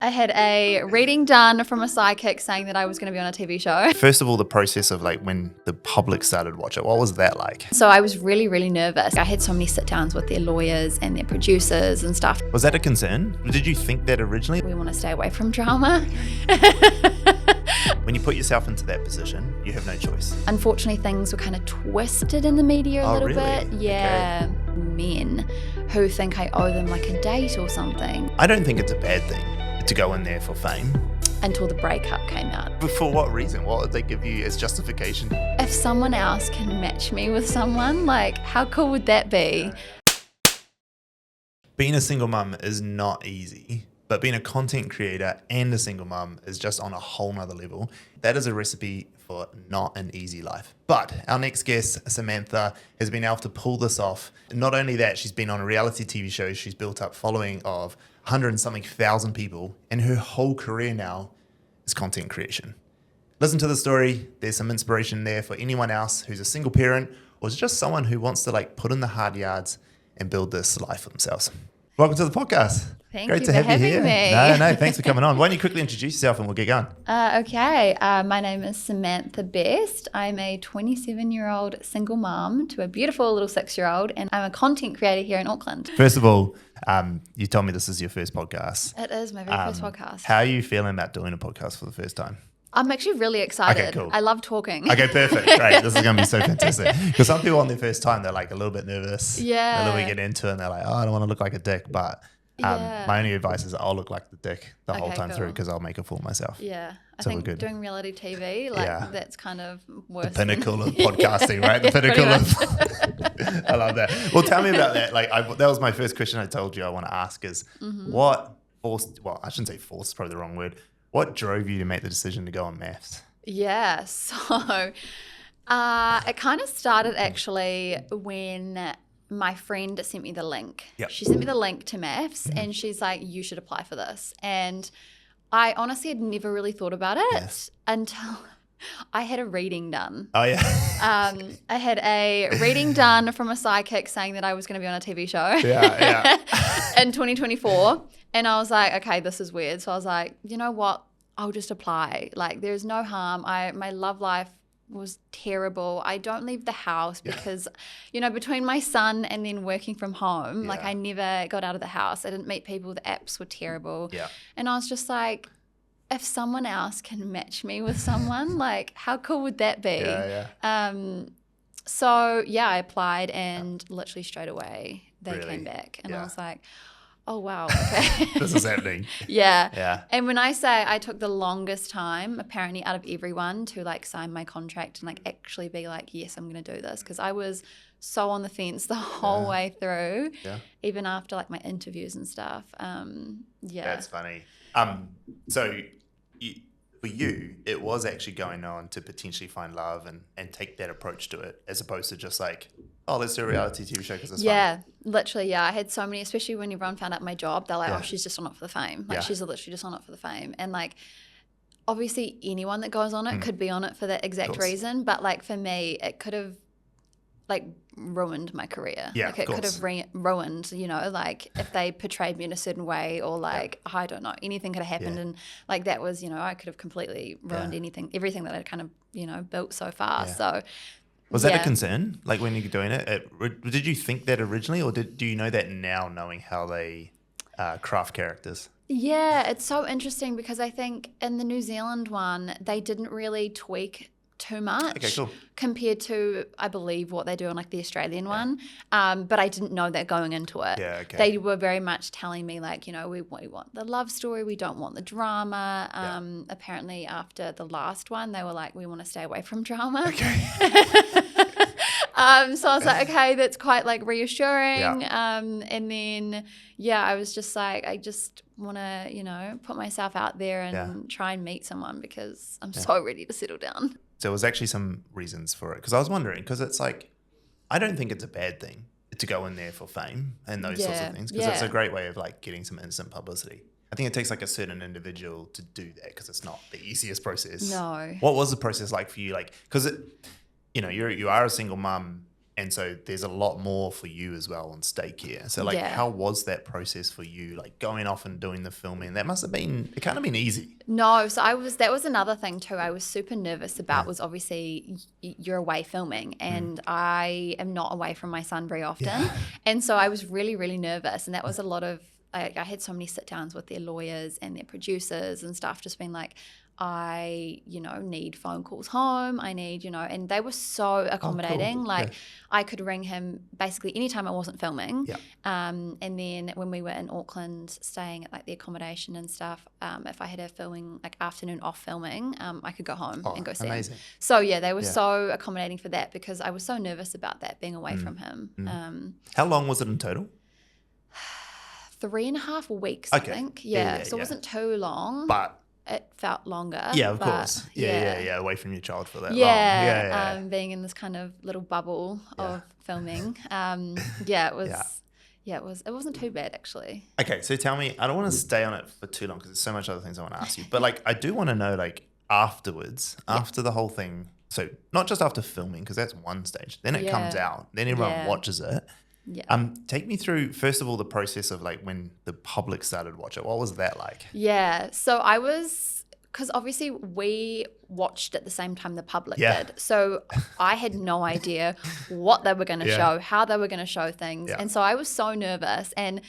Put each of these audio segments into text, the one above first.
I had a reading done from a psychic saying that I was going to be on a TV show. First of all, the process of like when the public started to watch it, what was that like? So I was really, really nervous. I had so many sit downs with their lawyers and their producers and stuff. Was that a concern? Did you think that originally? We want to stay away from drama. When you put yourself into that position, you have no choice. Unfortunately, things were kind of twisted in the media a little really? bit. Yeah. Okay. Men who think I owe them like a date or something. I don't think it's a bad thing to go in there for fame. Until the breakup came out. But for what reason? What would they give you as justification? If someone else can match me with someone, like how cool would that be? Being a single mum is not easy, but being a content creator and a single mum is just on a whole nother level. That is a recipe for not an easy life. But our next guest, Samantha, has been able to pull this off. Not only that, she's been on a reality TV show. She's built up following of 100 and something thousand people, and her whole career now is content creation. Listen to the story. There's some inspiration there for anyone else who's a single parent or is just someone who wants to like put in the hard yards and build this life for themselves. Welcome to the podcast. Thank you for having me. No, thanks for coming on. Why don't you quickly introduce yourself and we'll get going. Okay. My name is Samantha Best. I'm a 27-year-old single mom to a beautiful little 6-year-old, and I'm a content creator here in Auckland. First of all, you told me this is your first podcast. It is my very first podcast. How are you feeling about doing a podcast for the first time? I'm actually really excited. Okay, cool. I love talking. Okay, perfect. Great. This is going to be so fantastic. Because some people on their first time, they're like a little bit nervous. Yeah. A little bit get into it and they're like, oh, I don't want to look like a dick. But my only advice is I'll look like the dick the whole time through because I'll make a fool of myself. Yeah. I So think we're good. Doing reality TV, that's kind of worse. The pinnacle of podcasting, right? The pinnacle of... I love that. Well, tell me about that. That was my first question I told you I want to ask is what forced, well, I shouldn't say forced, probably the wrong word. What drove you to make the decision to go on MAFS? Yeah, so it kind of started actually when my friend sent me the link. Yep. She sent me the link to MAFS and she's like, you should apply for this. And I honestly had never really thought about it until I had a reading done. Oh, yeah. I had a reading done from a psychic saying that I was going to be on a TV show in 2024. And I was like, okay, this is weird. So I was like, you know what? I'll just apply. Like, there's no harm. My love life was terrible. I don't leave the house because, between my son and then working from home, like I never got out of the house. I didn't meet people. The apps were terrible. Yeah. And I was just like, if someone else can match me with someone, like how cool would that be? So I applied and literally straight away they came back and I was like, oh, wow. Okay. This is happening. Yeah. And when I say I took the longest time, apparently out of everyone to like sign my contract and like actually be like, yes, I'm going to do this. Because I was so on the fence the whole way through, even after like my interviews and stuff. That's funny. For you, it was actually going on to potentially find love and take that approach to it as opposed to just like, oh, let's do a reality TV show because it's fun. Literally, I had so many, especially when everyone found out my job, they're like, oh, she's just on it for the fame. Like she's literally just on it for the fame. And like, obviously anyone that goes on it could be on it for that exact reason. But like for me, it could have like ruined my career. Yeah, like it could have ruined, like if they portrayed me in a certain way or like, I don't know, anything could have happened. And like that was, I could have completely ruined everything that I'd kind of, built so far. So was that a concern? Like when you're doing it, did you think that originally or do you know that now knowing how they craft characters? Yeah, it's so interesting because I think in the New Zealand one, they didn't really tweak too much compared to, I believe, what they do on like the Australian one. But I didn't know that going into it. Yeah, okay. They were very much telling me like, we want the love story. We don't want the drama. Apparently after the last one, they were like, we want to stay away from drama. Okay. So I was like, okay, that's quite like reassuring. And then, I was just like, I just want to, put myself out there and try and meet someone because I'm so ready to settle down. So there was actually some reasons for it because I was wondering because it's like, I don't think it's a bad thing to go in there for fame and those sorts of things because it's a great way of like getting some instant publicity. I think it takes like a certain individual to do that because it's not the easiest process. No. What was the process like for you? Like, because you are a single mum And so there's a lot more for you as well on stake here. So like, how was that process for you? Like going off and doing the filming, it can't have been easy. No, so that was another thing too. I was super nervous about was obviously you're away filming and I am not away from my son very often. Yeah. And so I was really, really nervous. And that was a lot of, I had so many sit downs with their lawyers and their producers and stuff, just being like, I, need phone calls home. I need, and they were so accommodating. Oh, cool. I could ring him basically anytime I wasn't filming. Yeah. And then when we were in Auckland staying at like the accommodation and stuff, if I had a filming, like afternoon off filming, I could go home and go see him. So yeah, they were so accommodating for that because I was so nervous about that being away from him. How long was it in total? 3.5 weeks, I think. Yeah. So it wasn't too long. But it felt longer. Yeah, of course. Yeah. Away from your child for that long. Yeah. Being in this kind of little bubble of filming. It was. Yeah, it wasn't too bad actually. Okay, so tell me, I don't want to stay on it for too long because there's so much other things I want to ask you. But like, I do want to know like afterwards, after the whole thing. So not just after filming because that's one stage. Then it comes out. Then everyone watches it. Yeah. Take me through, first of all, the process of like when the public started to watch it. What was that like? Yeah. So because obviously we watched at the same time the public did. So I had no idea what they were going to show, how they were going to show things. And so I was so nervous. And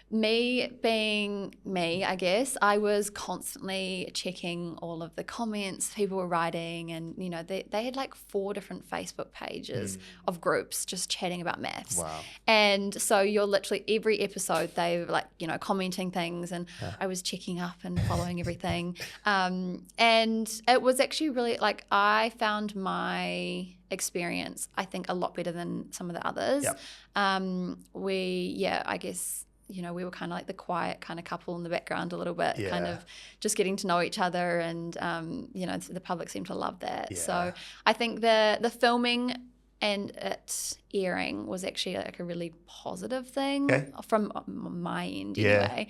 me being me, I guess, I was constantly checking all of the comments people were writing, and they had like 4 different Facebook pages of groups just chatting about MAFS. Wow. And so you're literally every episode they were like commenting things, and I was checking up and following everything. And it was actually really like I found my experience I think a lot better than some of the others. I guess we were kind of like the quiet kind of couple in the background a little bit, kind of just getting to know each other, and the public seemed to love that. So I think the filming and it airing was actually like a really positive thing from my end anyway,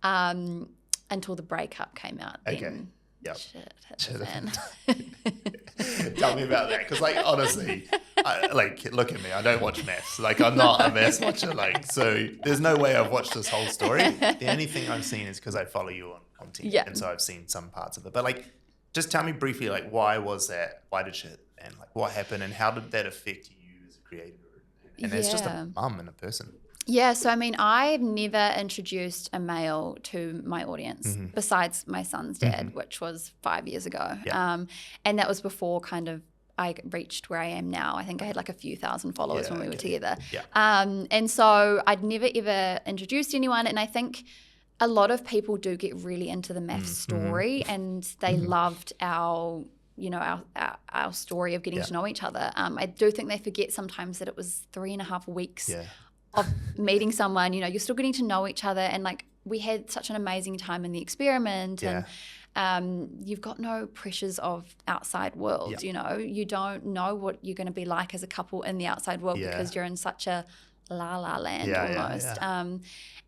until the breakup came out. Then shit hit the fan. Tell me about that, because like honestly, look at me, I don't watch MAFS. Like I'm not a MAFS watcher. Like so, there's no way I've watched this whole story. The only thing I've seen is because I follow you on content, and so I've seen some parts of it. But like, just tell me briefly, like why was that? Why did shit? And like, what happened? And how did that affect you as a creator? And as just a mum and a person. Yeah, so I mean, I've never introduced a male to my audience besides my son's dad, which was 5 years ago. And that was before kind of I reached where I am now. I think I had like a few thousand followers when we were together. And so I'd never ever introduced anyone. And I think a lot of people do get really into the MAFS story, and they loved our story of getting to know each other. I do think they forget sometimes that it was 3.5 weeks of meeting someone. You're still getting to know each other, and like we had such an amazing time in the experiment, and you've got no pressures of outside world. You don't know what you're going to be like as a couple in the outside world because you're in such a la land almost.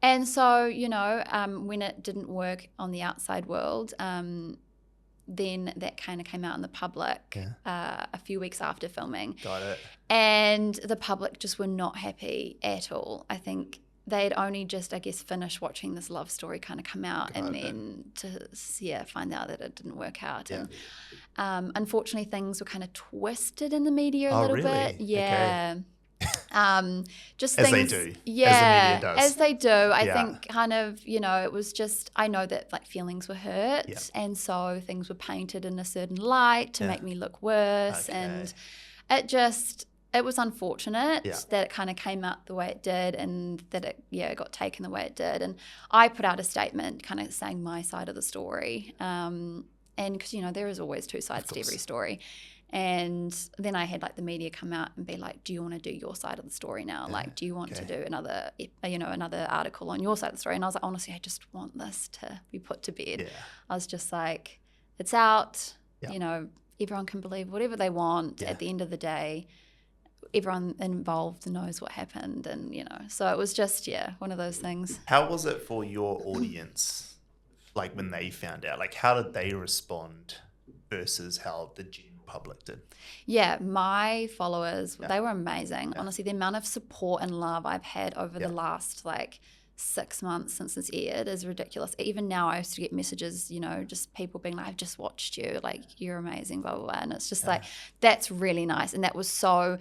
And so when it didn't work on the outside world, then that kind of came out in the public a few weeks after filming. Got it. And the public just were not happy at all. I think they had only just, I guess, finished watching this love story kind of come out, then to find out that it didn't work out. And unfortunately, things were kind of twisted in the media a little bit. Okay. Just as things, they do. Yeah, as the media does. As they do. I think kind of, it was just, I know that like feelings were hurt, and so things were painted in a certain light to make me look worse, and it was unfortunate that it kind of came out the way it did, and that it got taken the way it did. And I put out a statement kind of saying my side of the story, and because there is always two sides to every story. And then I had like the media come out and be like, do you want to do your side of the story now? Like, do you want to do another article on your side of the story? And I was like, honestly, I just want this to be put to bed. I was just like, it's out, everyone can believe whatever they want. At the end of the day, everyone involved knows what happened. And, so it was just, one of those things. How was it for your audience, like when they found out? Like, how did they respond versus how the general public did. Yeah, my followers, they were amazing. Honestly, the amount of support and love I've had over the last 6 months since it's aired is ridiculous. Even now I used to get messages, just people being like, I've just watched you, you're amazing, blah, blah, blah. And it's just that's really nice. And that was so,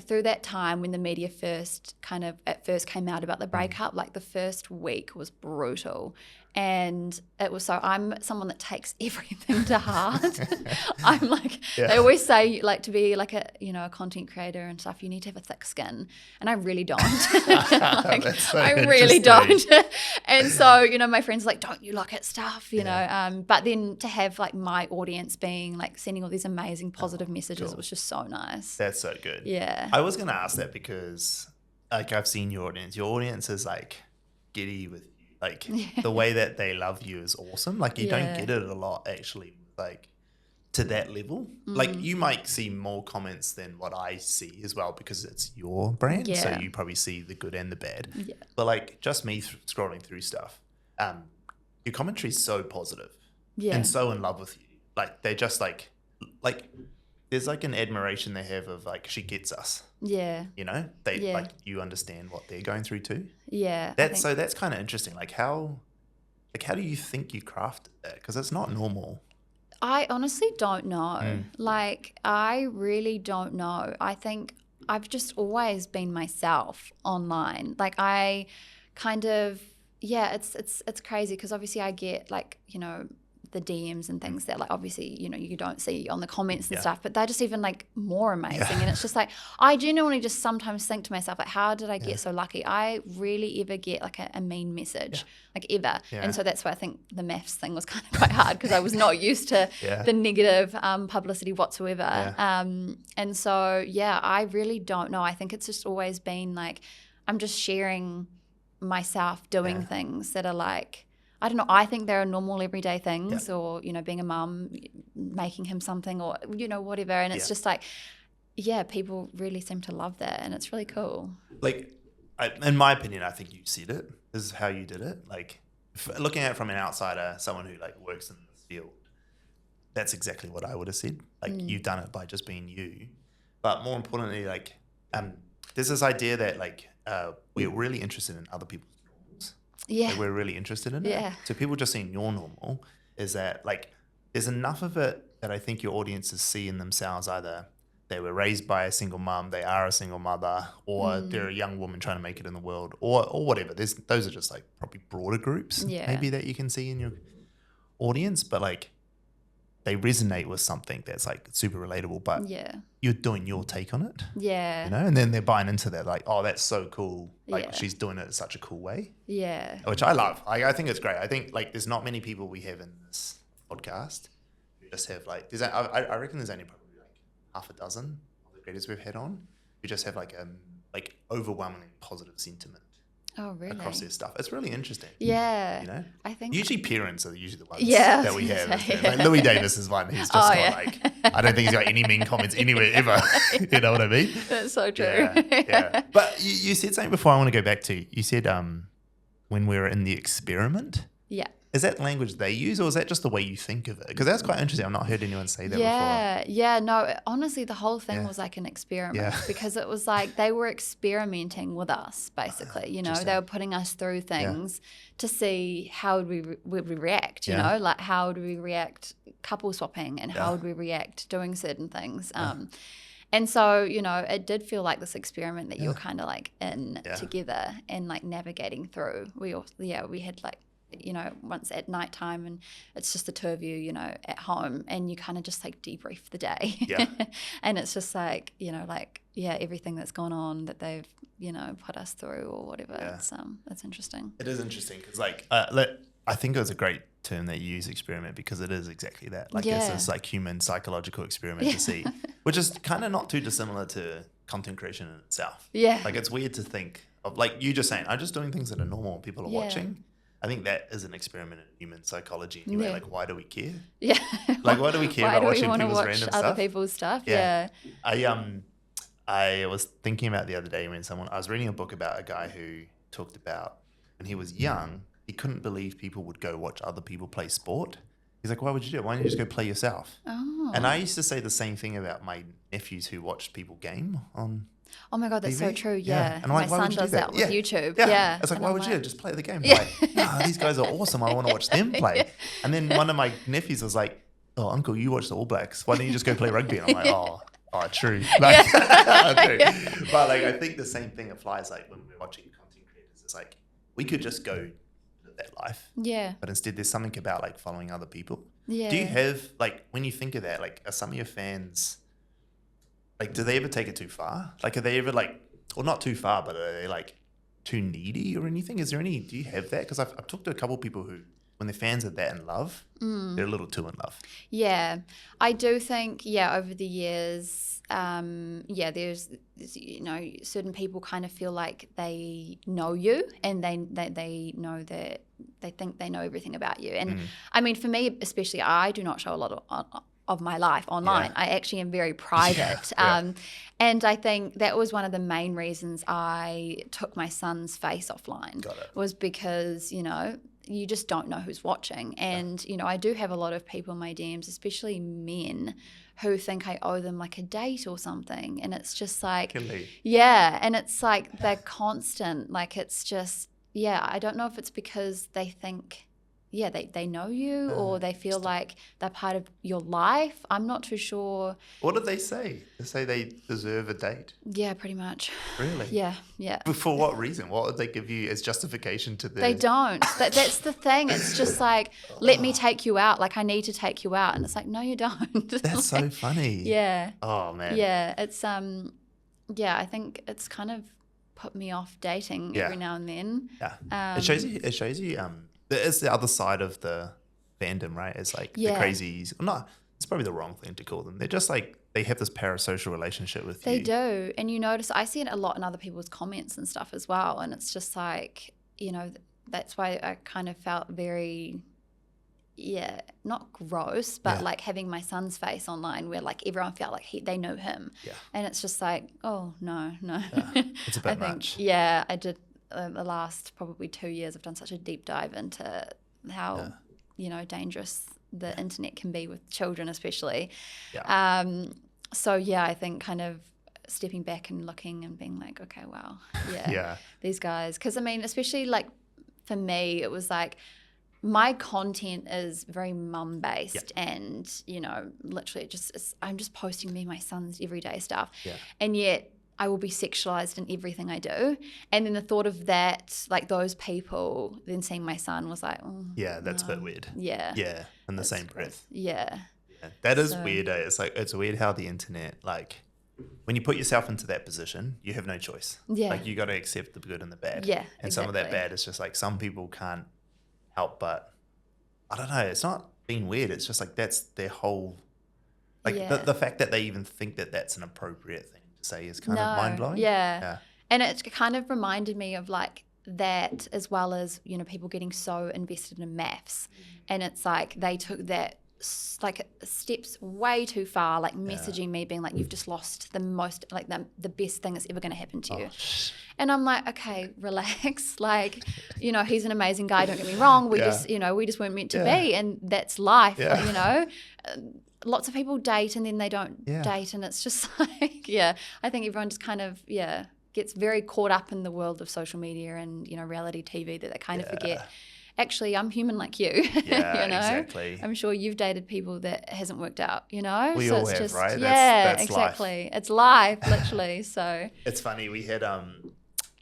through that time when the media first came out about the breakup, the first week was brutal. And it was I'm someone that takes everything to heart. I'm they always say to be a content creator and stuff, you need to have a thick skin. And I really don't. I really don't. And so, my friends are like, don't you look at stuff, you know. But then to have my audience being sending all these amazing positive messages was just so nice. That's so good. Yeah. I was going to ask that because I've seen your audience. Your audience is giddy with the way that they love you is awesome. You don't get it a lot actually, to that level. You might see more comments than what I see as well because it's your brand. So you probably see the good and the bad. Yeah. But just me scrolling through stuff, your commentary is so positive and so in love with you. They're just there's an admiration they have of she gets us. Yeah. They you understand what they're going through too. Yeah. That's kind of interesting. How do you think you crafted that? Because it's not normal. I honestly don't know. I really don't know. I think I've just always been myself online. I kind of it's crazy because obviously I get the DMs and things that obviously you don't see on the comments and stuff, but they're just even more amazing. And it's just I genuinely just sometimes think to myself how did I get so lucky? I rarely ever get a mean message ever. And so that's why I think the MAFS thing was kind of quite hard because I was not used to the negative publicity whatsoever. And so I really don't know. I think it's just always been I'm just sharing myself doing things that are I don't know, I think there are normal everyday things or, being a mum, making him something or, whatever. And it's just people really seem to love that and it's really cool. In my opinion, I think you said it. This is how you did it. Looking at it from an outsider, someone who works in this field, that's exactly what I would have said. You've done it by just being you. But more importantly, there's this idea that we're really interested in other people's norms. Yeah. We're really interested in it. Yeah. So people just seeing your normal is that there's enough of it that I think your audiences see in themselves. Either they were raised by a single mum, they are a single mother, or they're a young woman trying to make it in the world, or whatever. Those are just probably broader groups maybe that you can see in your audience, but they resonate with something that's super relatable, but you're doing your take on it. Yeah. And then they're buying into that, oh, that's so cool. She's doing it in such a cool way. Yeah. Which I love. I think it's great. I think there's not many people we have in this podcast who just have I reckon there's only probably half a dozen of the creators we've had on who just have overwhelmingly positive sentiment. Oh, really? Across their stuff. It's really interesting. Yeah. I think usually parents are usually the ones that we have. Louis Davis is one. He's just I don't think he's got any mean comments anywhere ever. You know what I mean? That's so true. Yeah. But you said something before I want to go back to. You said when we were in the experiment. Yeah. Is that language they use or is that just the way you think of it? Because that's quite interesting. I've not heard anyone say that before. Yeah, no, honestly, the whole thing was an experiment because it was they were experimenting with us, basically. They were putting us through things to see how would we react, you know, how would we react couple swapping and how would we react doing certain things. And so, it did feel like this experiment that you were kind of in together and navigating through. We had once at nighttime and it's just the two of you, at home and you kind of just debrief the day. Yeah. And it's just everything that's gone on that they've, put us through or whatever. Yeah. It's interesting. It is interesting because I think it was a great term that you use, experiment, because it is exactly that. It's this human psychological experiment to see, which is kind of not too dissimilar to content creation in itself. Yeah. It's weird to think of you just saying, I'm just doing things that are normal and people are watching. I think that is an experiment in human psychology anyway. Yeah. Why do we care? Yeah. Why do we care about watching people's random stuff? Other people's stuff? Yeah. I was thinking about the other day when I was reading a book about a guy who talked about when he was young, he couldn't believe people would go watch other people play sport. He's like, why would you do it? Why don't you just go play yourself? Oh. And I used to say the same thing about my nephews who watched people game on Oh my God, that's TV. so true. Yeah. And I'm like, my son does that with YouTube. Yeah. It's like, And why I'm would you like, just play the game? Yeah. Like, nah, these guys are awesome. I want to watch them play. Yeah. And then one of my nephews was like, oh, uncle, you watch the All Blacks. Why don't you just go play rugby? And I'm like, oh, true. Like, true. But like, I think the same thing applies like when we're watching content creators. It's like, we could just go live that life. Yeah. But instead there's something about like following other people. Yeah. Do you have, like, when you think of that, like, are some of your fans, like, do they ever take it too far? Like, are they ever like, or not too far, but are they like too needy or anything? Is there any, do you have that? Because I've talked to a couple of people who, when their fans are that in love, they're a little too in love. Yeah, I do think, over the years, there's, certain people kind of feel like they know you and they know that they think they know everything about you. And I mean, for me, especially, I do not show a lot of my life online. I actually am very private. And I think that was one of the main reasons I took my son's face offline. Was because, you just don't know who's watching. And, I do have a lot of people in my DMs, especially men, who think I owe them like a date or something. And it's just like, and it's like they're constant. Like it's just, I don't know if it's because they think, they know you or they feel like they're part of your life. I'm not too sure. What do they say? They say they deserve a date? Yeah, pretty much. Really? Yeah. But for what reason? What would they give you as justification to They don't. That's the thing. It's just like, let me take you out. Like, I need to take you out. And it's like, no, you don't. That's so funny. Yeah. Oh, man. Yeah. It's, I think it's kind of put me off dating every now and then. Yeah. It shows you, it's the other side of the fandom, right? It's like the crazies. No, it's probably the wrong thing to call them. They're just like, they have this parasocial relationship with you. They do. And you notice, I see it a lot in other people's comments and stuff as well. And it's just like, that's why I kind of felt very, not gross, but like having my son's face online where like everyone felt like they know him. Yeah. And it's just like, oh, no. Yeah. It's a bit much. Yeah, I did. The last probably 2 years I've done such a deep dive into how dangerous the internet can be with children especially. So I think kind of stepping back and looking and being like, okay, wow, these guys, because I mean, especially like for me, it was like my content is very mum based and literally I'm just posting me my son's everyday stuff and yet I will be sexualized in everything I do. And then the thought of that, like those people then seeing my son was like, oh, that's a bit weird. Yeah. In the same breath. Yeah. That is weird. It's like, it's weird how the internet, like when you put yourself into that position, you have no choice. Yeah. Like you got to accept the good and the bad. Yeah. And some of that bad is just like some people can't help but, I don't know, it's not being weird. It's just like that's their whole, like the fact that they even think that that's an appropriate thing say is kind of mind-blowing. Yeah. And it kind of reminded me of like that as well as, people getting so invested in MAFS. And it's like they took that like steps way too far, like messaging me being like, you've just lost the most, like the best thing that's ever going to happen to you. And I'm like, okay, relax. Like, he's an amazing guy, don't get me wrong. We just, we just weren't meant to be. And that's life, lots of people date and then they don't date, and it's just like, I think everyone just kind of, gets very caught up in the world of social media and, reality TV that they kind of forget, actually, I'm human like you. Yeah, exactly. I'm sure you've dated people that hasn't worked out, We all have, right? That's exactly. Life. It's life, literally, so. It's funny, we had,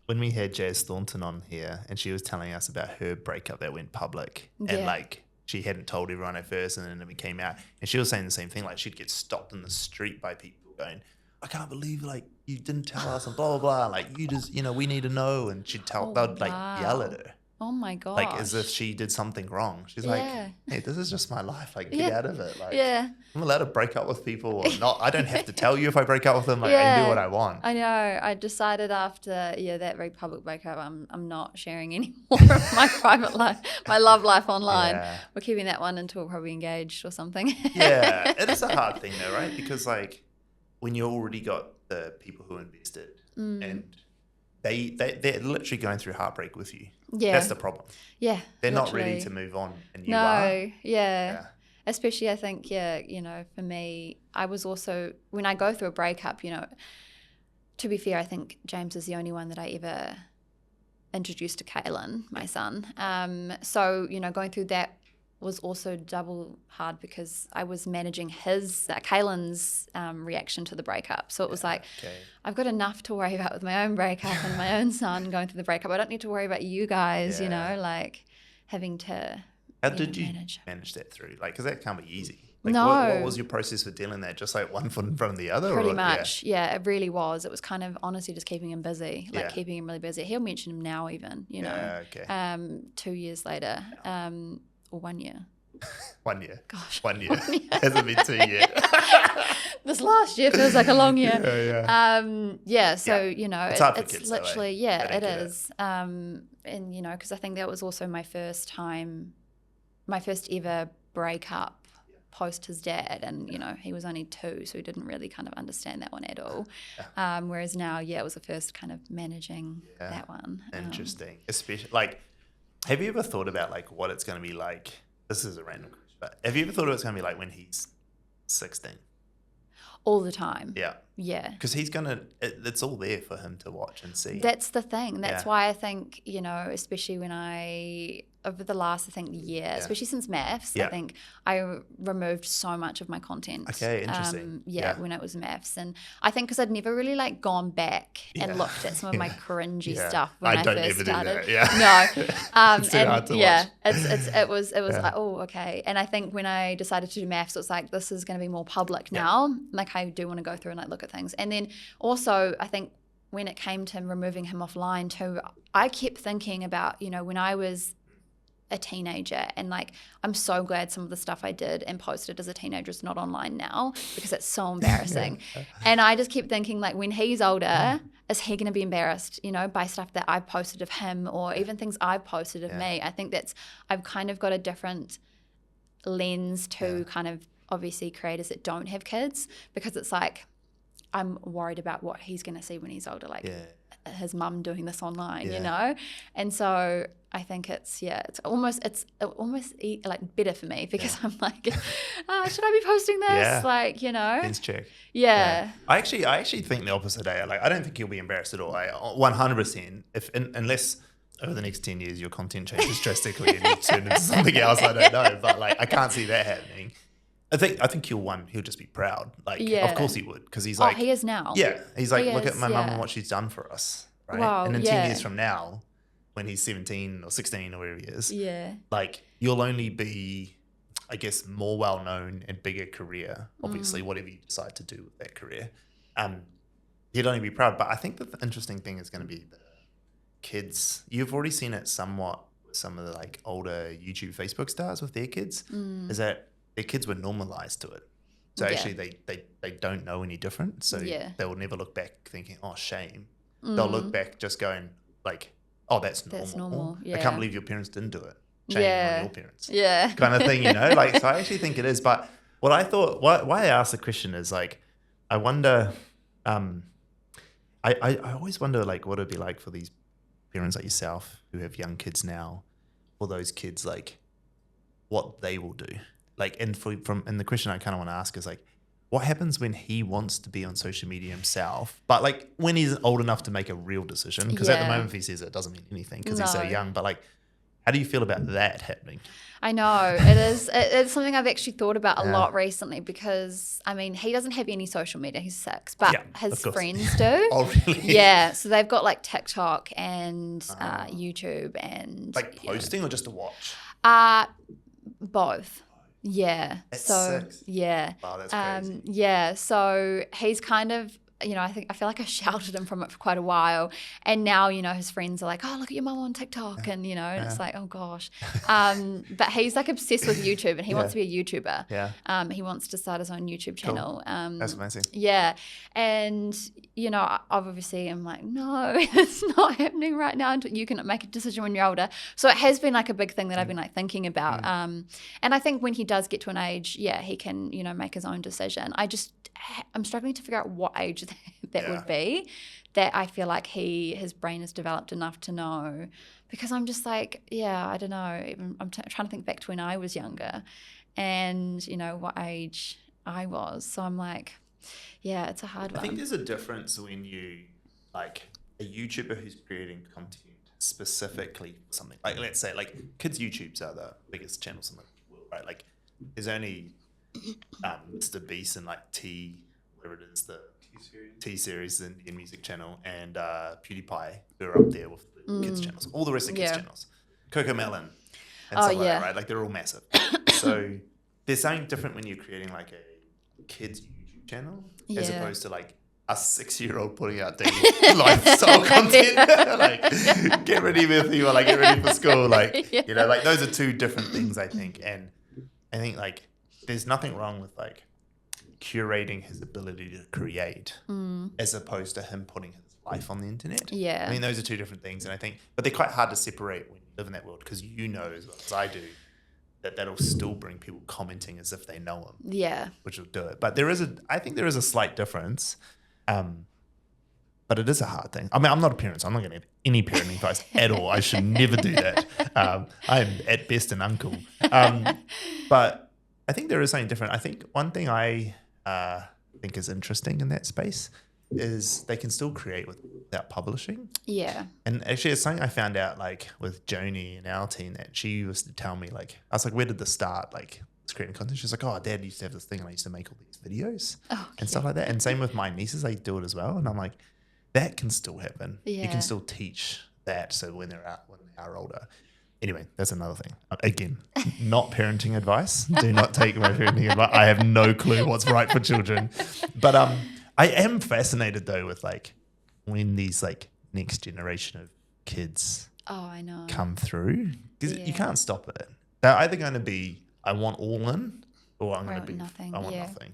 when we had Jazz Thornton on here and she was telling us about her breakup that went public and like, she hadn't told everyone at first and then it came out. And she was saying the same thing. Like she'd get stopped in the street by people going, I can't believe like you didn't tell us and blah, blah, blah. Like you just, we need to know. And she'd they'd like yell at her. Oh my God. Like as if she did something wrong. She's like, hey, this is just my life. Like get out of it. Like I'm allowed to break up with people or not. I don't have to tell you if I break up with them. Like I can do what I want. I know. I decided after that very public breakup, I'm not sharing any more of my private life, my love life online. We're keeping that one until we're probably engaged or something. It is a hard thing though, right? Because like when you already got the people who invested and they're literally going through heartbreak with you. Yeah. That's the problem. Yeah. They're not ready to move on and you are. Yeah. especially I think, for me, I was also, when I go through a breakup, to be fair, I think James is the only one that I ever introduced to Kaylin, my son. So, going through that was also double hard because I was managing Kaylin's reaction to the breakup. So it was like, I've got enough to worry about with my own breakup and my own son going through the breakup. I don't need to worry about you guys, like having to How did you manage that through? Like, because that can't be easy. Like, no. What was your process for dealing with that? Just like one foot in front of the other? Pretty much. Yeah, it really was. It was kind of honestly just keeping him busy, keeping him really busy. He'll mention him now even, 2 years later, or 1 year. 1 year. Gosh. 1 year. Hasn't been 2 years. This last year feels like a long year. It's hard for kids, literally, it is. And, because I think that was also my first ever breakup post his dad, and he was only 2, so he didn't really kind of understand that one at all. Whereas now, it was the first kind of managing that one. Interesting. Especially, like, have you ever thought about like what it's going to be like? This is a random question, but have you ever thought it's going to be like when he's 16? All the time. Yeah. Because it's all there for him to watch and see. That's the thing. That's why I think, especially when over the last, year, especially since MAFS, I think I removed so much of my content. Okay, interesting. When it was MAFS. And I think because I'd never really like gone back and looked at some of my cringy stuff when I first started. Do that. No. It's too hard to watch. It was like, oh, okay. And I think when I decided to do MAFS, it was like, this is going to be more public now. Like I do want to go through and like look at things. And then also I think when it came to removing him offline too, I kept thinking about, when I was a teenager, and like I'm so glad some of the stuff I did and posted as a teenager is not online now because it's so embarrassing. And I just kept thinking, like, when he's older, is he going to be embarrassed, by stuff that I've posted of him or even things I've posted of me? I think I've kind of got a different lens to kind of obviously creators that don't have kids, because it's like I'm worried about what he's going to see when he's older, like his mum doing this online, And so I think it's almost like better for me because I'm like, should I be posting this? Like, Sense check. Yeah. I actually think the opposite. I don't think you'll be embarrassed at all. 100%. Unless over the next 10 years your content changes drastically and you turn into something else, I don't know. But like, I can't see that happening. I think he'll just be proud. Like, of course he would, because he's like, he is now. Yeah, he's like, look at my mum and what she's done for us, right? Wow, and then 10 years from now, when he's 17 or 16 or wherever he is, like you'll only be, I guess, more well known and bigger career. Obviously, whatever you decide to do with that career, he'd only be proud. But I think that the interesting thing is going to be the kids. You've already seen it somewhat with some of the like older YouTube, Facebook stars with their kids. Is that their kids were normalized to it. So actually they don't know any different. So they will never look back thinking, oh, shame. They'll look back just going like, oh, that's normal. That's normal. Yeah. I can't believe your parents didn't do it. Shame on your parents. Yeah. Kind of thing, Like, so I actually think it is. But what I thought, why I asked the question is like, I wonder, I always wonder like what it'd be like for these parents like yourself who have young kids now, for those kids, like what they will do. Like, and the question I kind of want to ask is like, what happens when he wants to be on social media himself, but like when he's old enough to make a real decision? Because at the moment, if he says it doesn't mean anything because he's so young. But like, how do you feel about that happening? I know it is. It's something I've actually thought about a lot recently, because I mean, he doesn't have any social media. He's 6, but his friends do. Oh, really? Yeah. So they've got like TikTok and YouTube and like posting or just to watch. Both. Yeah. At so 6? yeah. Wow, that's crazy. Yeah. So he's kind of, I feel like I sheltered him from it for quite a while, and now his friends are like, oh, look at your mum on TikTok, and and it's like, oh gosh. But he's like obsessed with YouTube, and he wants to be a YouTuber. Yeah. He wants to start his own YouTube channel. That's amazing. Yeah, and obviously I'm like, no, it's not happening right now until you can make a decision when you're older. So it has been like a big thing that I've been like thinking about. And I think when he does get to an age, he can make his own decision. I'm struggling to figure out what age that would be, that I feel like his brain is developed enough to know, because I'm just like, I don't know. I'm trying to think back to when I was younger, and, you know, what age I was. So I'm like, yeah, it's a hard one. I think there's a difference when you, like, a YouTuber who's creating content specifically for something. Like, let's say, like, kids' YouTubes are the biggest channels in the world, right? Like, there's only Mr. Beast and, like, whatever it is, the T-Series, the Indian music channel, and PewDiePie, who are up there with the kids' channels. All the rest of kids' channels. Coco Melon and stuff like that, right? Like, they're all massive. So there's something different when you're creating, like, a kids' YouTube channel as opposed to, like, a 6-year-old putting out daily lifestyle content. Like, get ready with you, or like, get ready for school. Like, you know, like, those are two different things, I think. And I think, like, there's nothing wrong with, like, curating his ability to create as opposed to him putting his life on the internet. Yeah. I mean, those are two different things. And I think, but they're quite hard to separate when you live in that world, because you know as well as I do that that'll still bring people commenting as if they know him. Yeah. Which will do it. But I think there is a slight difference. But it is a hard thing. I mean, I'm not a parent, so I'm not going to have any parenting advice at all. I should never do that. I'm at best an uncle. But I think there is something different. I think one thing I think is interesting in that space is they can still create without publishing. Yeah. And actually, it's something I found out, like, with Joni and our team, that she used to tell me, like, I was like, where did this start? Like, creating content. She's like, oh, Dad used to have this thing, and I used to make all these videos and stuff like that. And same with my nieces, they do it as well. And I'm like, that can still happen. Yeah. You can still teach that. So when they are older. Anyway, that's another thing. Again, not parenting advice. Do not take my parenting advice. I have no clue what's right for children. But I am fascinated though with, like, when these, like, next generation of kids come through, because you can't stop it. They're either going to be, I want all in, or I want nothing.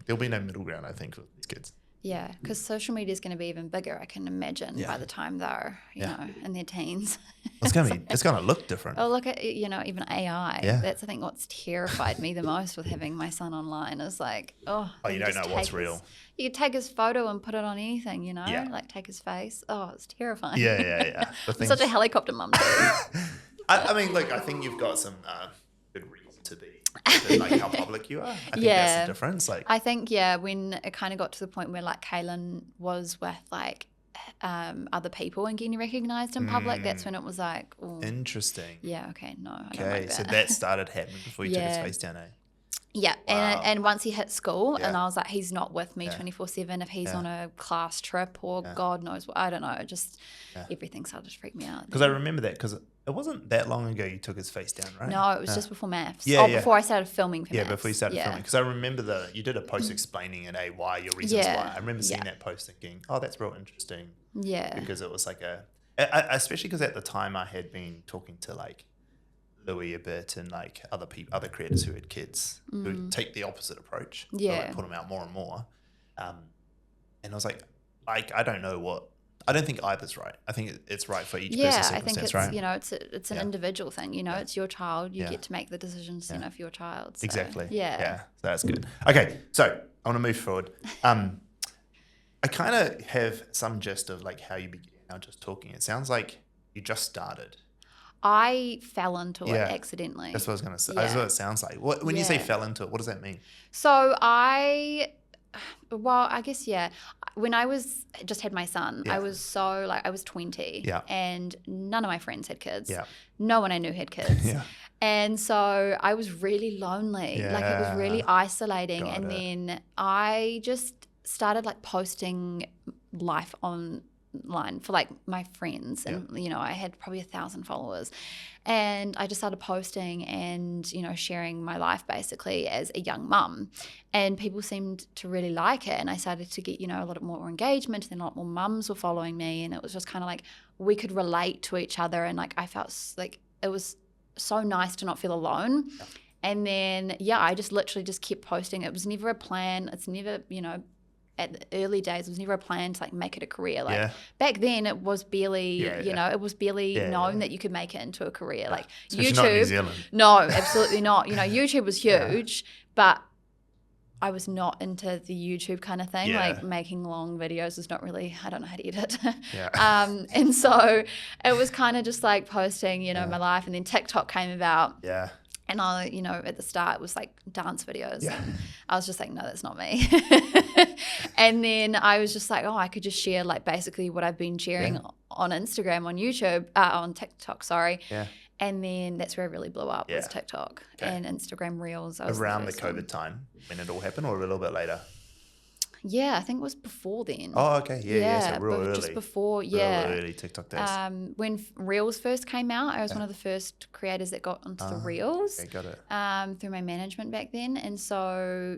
There'll be no middle ground, I think, with these kids. Yeah, because social media is going to be even bigger, I can imagine, by the time they're, you know, in their teens. It's going to look different. Oh, look at, you know, even AI. Yeah. That's, I think, what's terrified me the most with having my son online is like, you don't know what's real. You could take his photo and put it on anything, you know, like take his face. Oh, it's terrifying. Yeah. I'm such a helicopter mum too. I mean, look, I think you've got some good reason to be. Like, how public you are. I think that's the difference. Like, I think when it kind of got to the point where, like, Kaylin was with, like, other people and getting recognised in public, that's when it was like, ooh. Interesting. Yeah, okay, no, I don't like that. So that started happening before you took his face down, eh? Yeah, wow. and once he hit school, and I was like, he's not with me 24/7. If he's on a class trip or God knows what, I don't know, just everything started to freak me out. Because I remember that, because it wasn't that long ago you took his face down, right? No, it was just before MAFS. Before I started filming for MAFS. Yeah, before you started filming. Because I remember you did a post explaining it, why, your reasons why. I remember seeing that post thinking, oh, that's real interesting. Yeah. Because it was like especially because at the time I had been talking to, like, Louis a bit, and, like, other creators who had kids who take the opposite approach. Yeah. So, like, put them out more and more. And I was like, I don't know I don't think either's right. I think it's right for each person's circumstance, I think it's, right? you know, it's an individual thing. You know, it's your child. You get to make the decisions, you know, for your child. So, exactly. Yeah. So that's good. Okay, so I want to move forward. I kind of have some gist of, like, how you began now just talking. It sounds like you just started. I fell into it accidentally. That's what I was going to say. That's what it sounds like. When you say fell into it, what does that mean? So I guess, when I just had my son, I was I was 20 and none of my friends had kids. Yeah. No one I knew had kids. Yeah. And so I was really lonely. Like, it was really isolating. Then I just started, like, posting life online for, like, my friends, and you know, I had probably 1,000 followers, and I just started posting and, you know, sharing my life basically as a young mum, and people seemed to really like it, and I started to get, you know, a lot more engagement, and then a lot more mums were following me, and it was just kind of like we could relate to each other, and, like, I felt like it was so nice to not feel alone. And then I just literally just kept posting. It was never a plan. It's never, you know, at the early days, it was never a plan to, like, make it a career. Like, back then, it was barely, you know, it was barely known that you could make it into a career. Like, especially YouTube. Not in New Zealand. No, absolutely not. You know, YouTube was huge, but I was not into the YouTube kind of thing. Like, making long videos is not really, I don't know how to edit. And so it was kind of just, like, posting, you know, my life. And then TikTok came about. Yeah. And at the start it was like dance videos. Yeah. And I was just like, no, that's not me. And then I was just like, oh, I could just share like basically what I've been sharing on Instagram, on YouTube, on TikTok, sorry. Yeah. And then that's where it really blew up was TikTok and Instagram Reels. Around the COVID time when it all happened, or a little bit later? Yeah, I think it was before then. Oh, okay. Yeah. So real early. Just before, Real early TikTok days. When Reels first came out, I was one of the first creators that got onto the Reels. Okay, got it. Through my management back then. And so,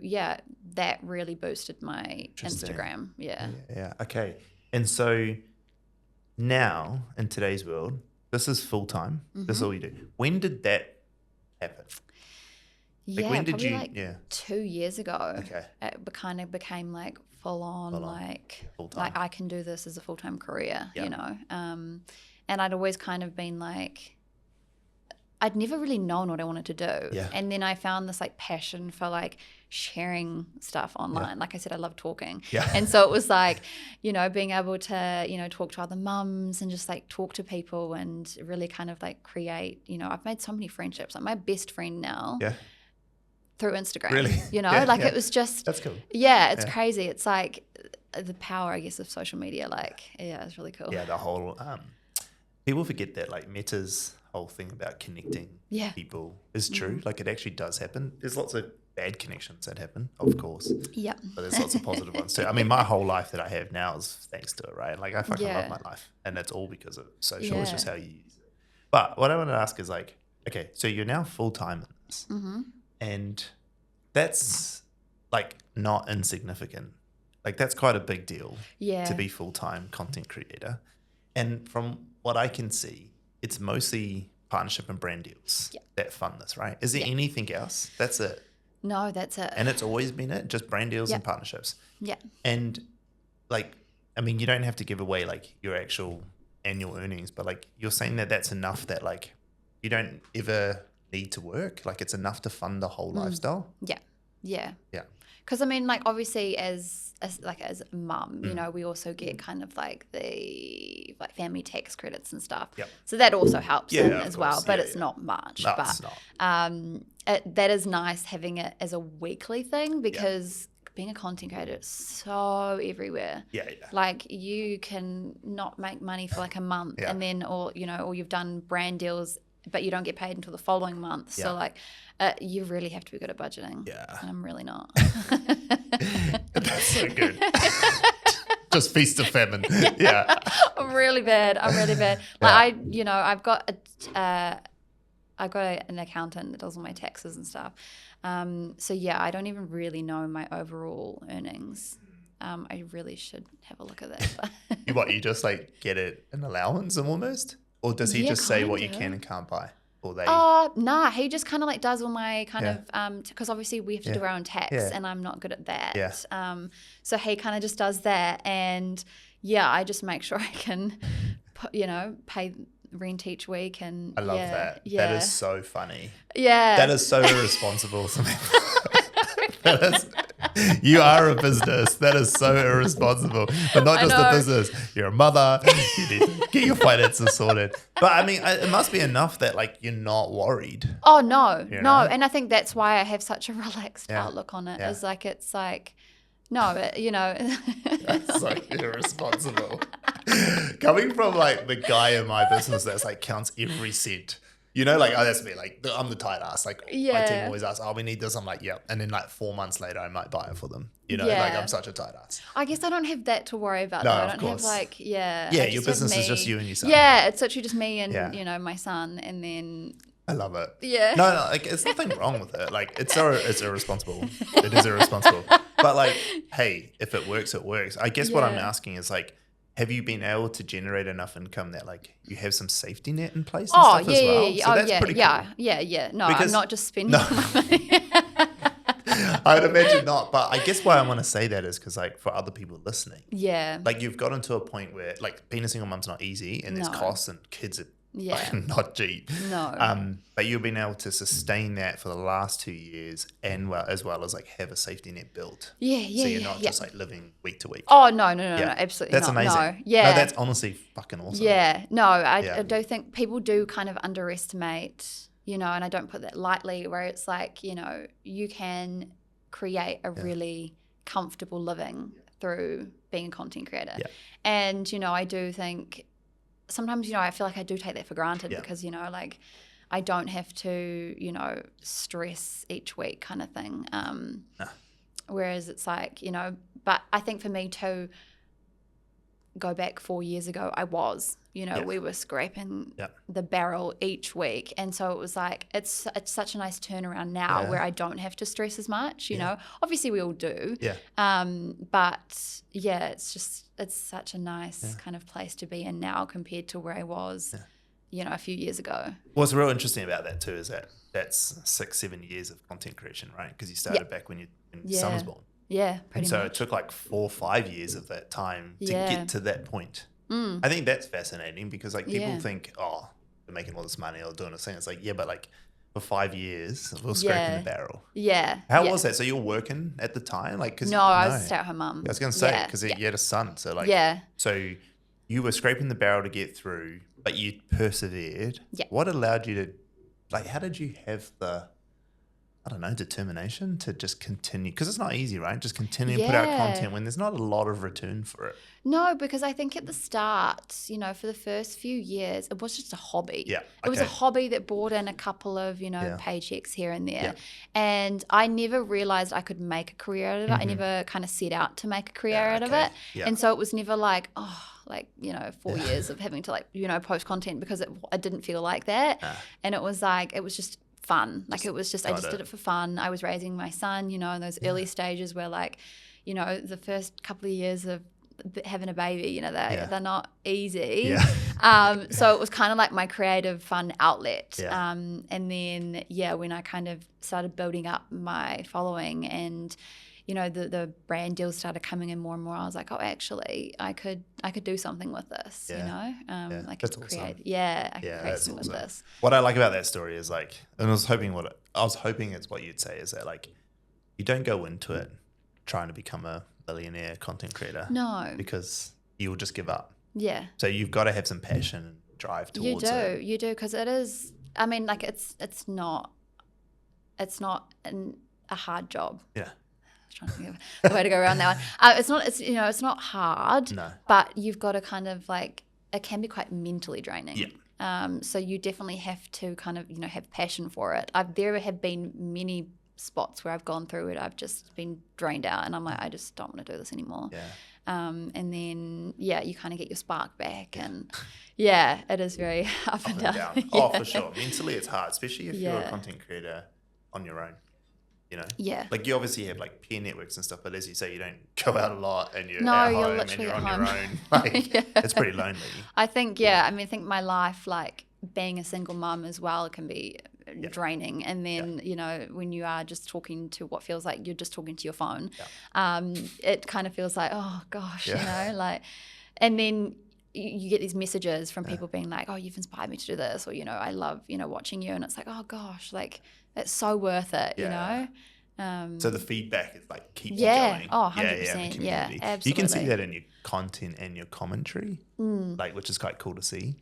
that really boosted my Instagram. Yeah. Okay. And so now in today's world, this is full time. This is all you do. When did that happen? When did probably you? 2 years ago. Okay. It kind of became like full on. Like full-time. Like I can do this as a full-time career, And I'd always kind of been like, I'd never really known what I wanted to do. Yeah. And then I found this like passion for like sharing stuff online. Like I said, I love talking. Yeah. And so it was like, being able to, talk to other mums and just like talk to people and really kind of like create, I've made so many friendships. Like my best friend now. Yeah. Through Instagram. Really? It was just. That's cool. Yeah, it's crazy. It's like the power, I guess, of social media. Like, it's really cool. Yeah, the whole, people forget that like Meta's whole thing about connecting people is true. Like it actually does happen. There's lots of bad connections that happen, of course. Yeah. But there's lots of positive ones too. I mean, my whole life that I have now is thanks to it, right? Like I fucking love my life. And that's all because of social. It's just how you use it. But what I want to ask is like, okay, so you're now full-time in this. Mm-hmm. And that's like not insignificant. Like that's quite a big deal to be full-time content creator. And from what I can see, it's mostly partnership and brand deals that fund this, right? Is there anything else? That's it. No, that's it. And it's always been it, just brand deals and partnerships. Yeah. And like, I mean, you don't have to give away like your actual annual earnings, but like you're saying that that's enough that like you don't ever need to work. Like it's enough to fund the whole lifestyle. Yeah. Yeah. Yeah. Because I mean, like obviously as a mum, we also get kind of like the like family tax credits and stuff. Yep. So that also helps as well, but it's not much. No, but it's not. that is nice having it as a weekly thing because being a content creator is so everywhere. Yeah. Like you can not make money for like a month and then or you've done brand deals but you don't get paid until the following month. So like you really have to be good at budgeting. Yeah. And I'm really not. That's so good. Just feast of famine. Yeah. I'm really bad. Like I've got an accountant that does all my taxes and stuff. So I don't even really know my overall earnings. I really should have a look at that. You just like get it an allowance almost? Or does he just say what you can and can't buy? Or they? Nah, he just kind of like does all my kind of, because obviously we have to do our own tax and I'm not good at that. Yeah. So he kind of just does that. And I just make sure I can, pay rent each week. And I love that. Yeah. That is so funny. Yeah. That is so irresponsible. You are a business. That is so irresponsible. But not just a business. You're a mother. You need to get your finances sorted. But I mean, it must be enough that like you're not worried. Oh, no. And I think that's why I have such a relaxed outlook on it. Is like, it's like, no, That's so irresponsible. Coming from like the guy in my business that's like counts every cent. Like, that's me. Like, I'm the tight ass. Like, my team always asks, we need this. I'm like, yep. And then, like, 4 months later, I might buy it for them. Like, I'm such a tight ass. I guess I don't have that to worry about. No, though. I of don't course. have, like, Yeah, your business is just you and your son. Yeah, it's literally just me and, my son. And then... I love it. Yeah. No, like, it's nothing wrong with it. Like, it's irresponsible. It is irresponsible. But, like, hey, if it works, it works. I guess what I'm asking is, like, have you been able to generate enough income that like you have some safety net in place and stuff as well? So that's pretty cool. Yeah. No, I'm not just spending my money. I would imagine not. But I guess why I want to say that is because like for other people listening, like you've gotten to a point where like being a single mum's not easy and there's costs and kids are like not cheap. No. But you've been able to sustain that for the last 2 years and as well as like have a safety net built. Yeah. So you're not just like living week to week. Oh, no, absolutely That's not. amazing. No. Yeah. No, that's honestly fucking awesome. Yeah. No, I do think people do kind of underestimate, you know, and I don't put that lightly, where it's like, you know, you can create a really comfortable living through being a content creator. Yeah. And, you know, I do think sometimes, you know, I feel like I do take that for granted Yeah. because, you know, like I don't have to, you know, stress each week kind of thing. Whereas it's like, you know, but I think for me too, go back 4 years ago, I was, you know, we were scraping the barrel each week. And so it was like, it's such a nice turnaround now where I don't have to stress as much, you know, obviously we all do. Yeah. But yeah, it's such a nice kind of place to be in now compared to where I was, you know, a few years ago. What's real interesting about that too is that that's 6-7 years of content creation, right? Because you started back when son was born. Yeah, pretty much. So much. it took like 4 or 5 years of that time to get to that point. I think that's fascinating because like people think, oh, they're making all this money or doing this thing. It's like, yeah, but like for 5 years, we're scraping the barrel. Yeah. How was that? So you're working at the time? Like, cause I was a stay-at-home mum. I was going to say, because you had a son. So like, so you were scraping the barrel to get through, but you persevered. Yeah. What allowed you to, like, how did you have the, I don't know, determination to just continue? Because it's not easy, right? Just continue to put out content when there's not a lot of return for it. No, because I think at the start, you know, for the first few years, it was just a hobby. Yeah. It was a hobby that brought in a couple of, you know, paychecks here and there. And I never realized I could make a career out of it. I never kind of set out to make a career out of it. Yeah. And so it was never like, oh, like, you know, 4 years of having to like, you know, post content because it didn't feel like that. And it was like, it was just fun. Like it was just, I just did it for fun. I was raising my son, you know, in those early stages where like, you know, the first couple of years of having a baby, you know, they're not easy. So it was kind of like my creative fun outlet. And then, when I kind of started building up my following and, you know, the brand deals started coming in more and more, I was like, oh, actually, I could do something with this, you know? I could create, I could create something with this. What I like about that story is like, and I was hoping it's what you'd say is that like, you don't go into it trying to become a billionaire content creator. No. Because you'll just give up. Yeah. So you've got to have some passion and drive towards it. You do, because it is, I mean, like it's not a hard job. Yeah. Trying to think of the way to go around that one. It's not hard, but you've got to kind of like, it can be quite mentally draining. Yeah. So you definitely have to kind of, you know, have passion for it. There have been many spots where I've gone through it, I've just been drained out and I'm like, I just don't want to do this anymore. Yeah. And then, you kind of get your spark back and it is very up and down. Oh, for sure. Mentally it's hard, especially if you're a content creator on your own. You know, like you obviously have like peer networks and stuff, but as you say, you don't go out a lot and you're at home and you're on your own. Like, it's pretty lonely. I think, I think my life, like being a single mum as well, can be draining. And then, you know, when you are just talking to what feels like you're just talking to your phone, it kind of feels like, oh gosh, you know, like, and then you get these messages from people being like, oh, you've inspired me to do this, or, you know, I love, you know, watching you, and it's like, oh gosh, like it's so worth it, you know. So the feedback is like keeps you going. Oh, 100%. Yeah, absolutely. You can see that in your content and your commentary, like, which is quite cool to see.